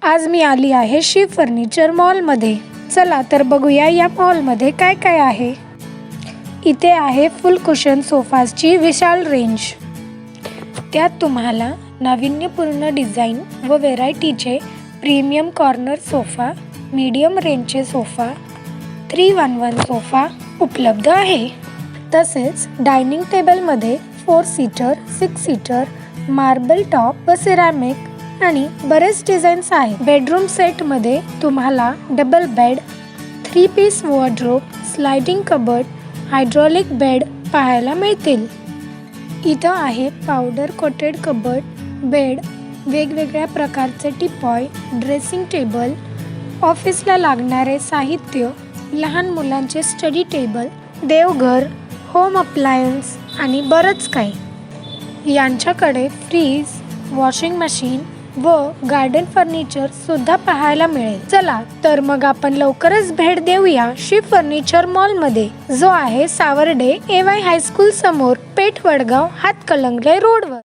आज मी आली आहे शिव फर्निचर मॉलमध्ये. चला तर बघूया या मॉलमध्ये काय काय आहे. इथे आहे फुल कुशन सोफाची विशाल रेंज. त्यात तुम्हाला नाविन्यपूर्ण डिझाईन व व्हेरायटीचे प्रीमियम कॉर्नर सोफा, मीडियम रेंजचे सोफा, 3-1-1 सोफा उपलब्ध आहे. तसेच डायनिंग टेबलमध्ये 4 सीटर, 6 सीटर, मार्बल टॉप व सिरॅमिक आणि बरेच डिझाईन्स आहेत. बेडरूम सेटमध्ये तुम्हाला double bed, 3 piece wardrobe, sliding cupboard, hydraulic bed पाहायला मिळतील. इथं आहे पावडर कोटेड कबर्ड, बेड, वेगवेगळ्या प्रकारचे टिपॉय, ड्रेसिंग टेबल, ऑफिसला लागणारे साहित्य, लहान मुलांचे स्टडी टेबल, देवघर, होम अप्लायन्स आणि बरंच काही. यांच्याकडे फ्रीज, वॉशिंग मशीन व गार्डन फर्निचर सुद्धा पाहायला मिळेल. चला तर मग आपण लवकरच भेट देऊया शिव फर्निचर मॉलमध्ये, जो आहे सावर्डे AY हायस्कूल समोर, पेठ, वडगाव, हातकणंगले रोडवर.